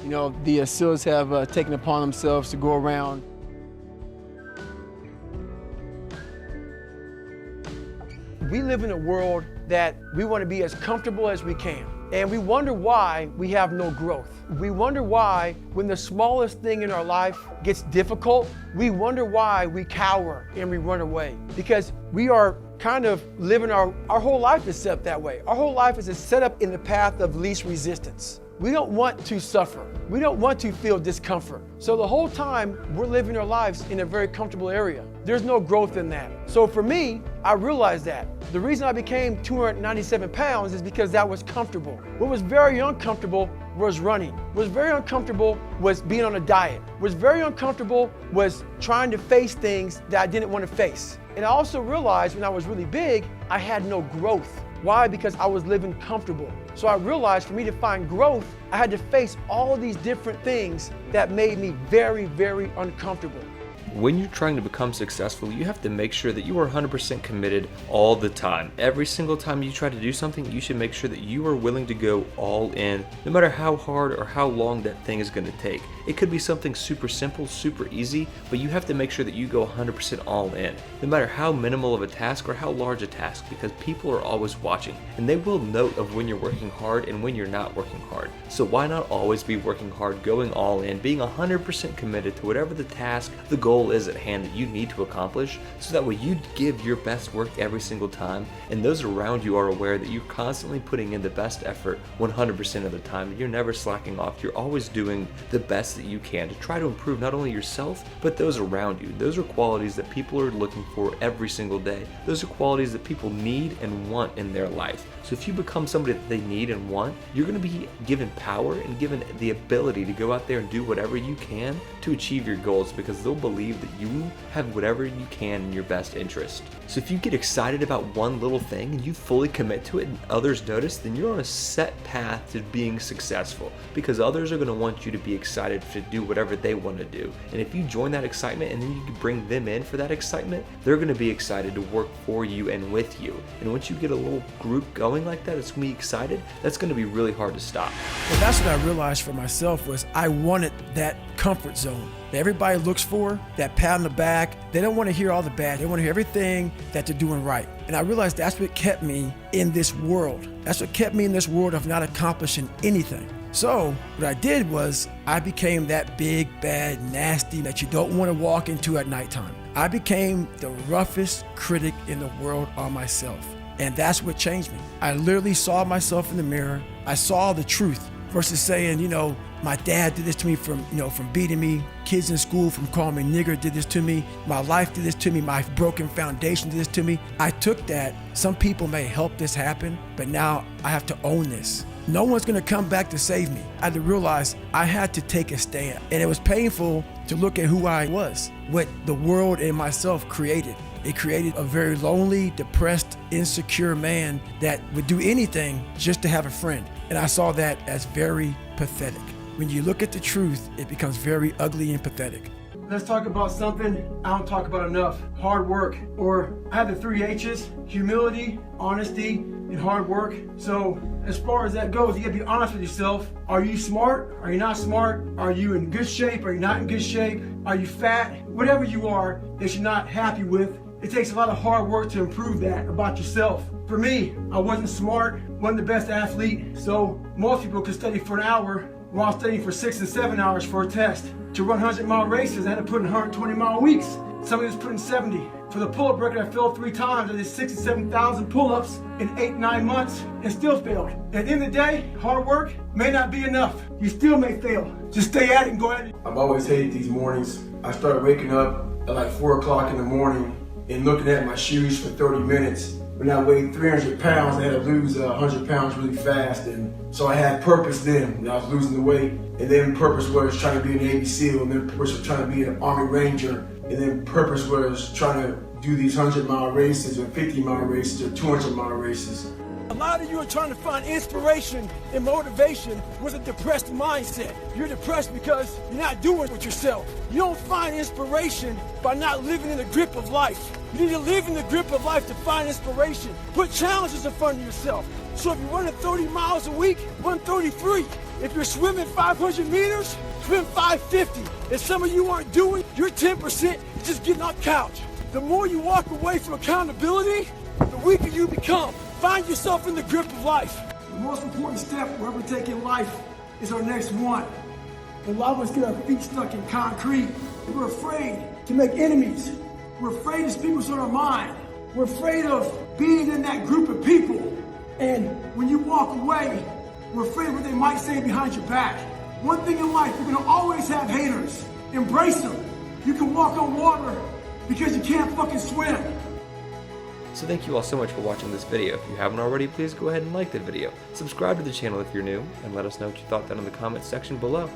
You know, the SEALs have taken upon themselves to go around. We live in a world that we want to be as comfortable as we can. And we wonder why we have no growth. We wonder why when the smallest thing in our life gets difficult, we wonder why we cower and we run away. Because we are kind of living our whole life is set up that way. Our whole life is set up in the path of least resistance. We don't want to suffer. We don't want to feel discomfort. So the whole time we're living our lives in a very comfortable area. There's no growth in that. So for me, I realized that. The reason I became 297 pounds is because that was comfortable. What was very uncomfortable was running. What was very uncomfortable was being on a diet. What was very uncomfortable was trying to face things that I didn't want to face. And I also realized when I was really big, I had no growth. Why? Because I was living comfortable. So I realized for me to find growth, I had to face all of these different things that made me very, very uncomfortable. When you're trying to become successful, you have to make sure that you are 100% committed all the time. Every single time you try to do something, you should make sure that you are willing to go all in, no matter how hard or how long that thing is going to take. It could be something super simple, super easy, but you have to make sure that you go 100% all in, no matter how minimal of a task or how large a task, because people are always watching, and they will note of when you're working hard and when you're not working hard. So why not always be working hard, going all in, being 100% committed to whatever the task, the goal is at hand that you need to accomplish, so that way you give your best work every single time, and those around you are aware that you're constantly putting in the best effort 100% of the time. You're never slacking off. You're always doing the best that you can to try to improve not only yourself, but those around you. Those are qualities that people are looking for every single day. Those are qualities that people need and want in their life. So if you become somebody that they need and want, you're going to be given power and given the ability to go out there and do whatever you can to achieve your goals, because they'll believe that you have whatever you can in your best interest. So if you get excited about one little thing and you fully commit to it and others notice, then you're on a set path to being successful, because others are going to want you to be excited to do whatever they want to do. And if you join that excitement and then you can bring them in for that excitement, they're going to be excited to work for you and with you. And once you get a little group going like that, it's going to be excited. That's going to be really hard to stop. Well, that's what I realized for myself was I wanted that comfort zone that everybody looks for, that pat on the back. They don't want to hear all the bad. They want to hear everything that they're doing right. And I realized that's what kept me in this world. That's what kept me in this world of not accomplishing anything. So what I did was I became that big, bad, nasty that you don't want to walk into at nighttime. I became the roughest critic in the world on myself. And that's what changed me. I literally saw myself in the mirror. I saw the truth versus saying, my dad did this to me from beating me. Kids in school from calling me nigger did this to me. My life did this to me. My broken foundation did this to me. I took that. Some people may help this happen, but now I have to own this. No one's gonna come back to save me. I had to realize I had to take a stand. And it was painful to look at who I was, what the world and myself created. It created a very lonely, depressed, insecure man that would do anything just to have a friend. And I saw that as very pathetic. When you look at the truth, it becomes very ugly and pathetic. Let's talk about something I don't talk about enough: hard work. Or I have the 3 H's: humility, honesty, and hard work. So as far as that goes, you gotta be honest with yourself. Are you smart? Are you not smart? Are you in good shape? Are you not in good shape? Are you fat? Whatever you are that you're not happy with, it takes a lot of hard work to improve that about yourself. For me, I wasn't smart, wasn't the best athlete, so most people could study for an hour while studying for 6 and 7 hours for a test. To run 100-mile races, I had to put in 120-mile weeks. Somebody was putting 70. For the pull-up record, I failed 3 times. I did 6,000 to 7,000 pull-ups in 8-9 months and still failed. At the end of the day, hard work may not be enough. You still may fail. Just stay at it and go at it. I've always hated these mornings. I started waking up at like 4 o'clock in the morning and looking at my shoes for 30 minutes. When I weighed 300 pounds, I had to lose 100 pounds really fast. And so I had purpose then when I was losing the weight. And then purpose was trying to be an Navy SEAL, and then purpose was trying to be an Army Ranger. And then purpose was trying to do these 100-mile races or 50-mile races or 200-mile races. A lot of you are trying to find inspiration and motivation with a depressed mindset. You're depressed because you're not doing it with yourself. You don't find inspiration by not living in the grip of life. You need to live in the grip of life to find inspiration. Put challenges in front of yourself. So if you're running 30 miles a week, run 33. If you're swimming 500 meters, swim 550. If some of you aren't doing, you're 10% just getting off the couch. The more you walk away from accountability, the weaker you become. Find yourself in the grip of life. The most important step we'll ever take in life is our next one. A lot of us get our feet stuck in concrete. We're afraid to make enemies. We're afraid to speak what's on our mind. We're afraid of being in that group of people. And when you walk away, we're afraid of what they might say behind your back. One thing in life, you're gonna always have haters. Embrace them. You can walk on water because you can't fucking swim. So thank you all so much for watching this video. If you haven't already, please go ahead and like the video. Subscribe to the channel if you're new, and let us know what you thought down in the comments section below.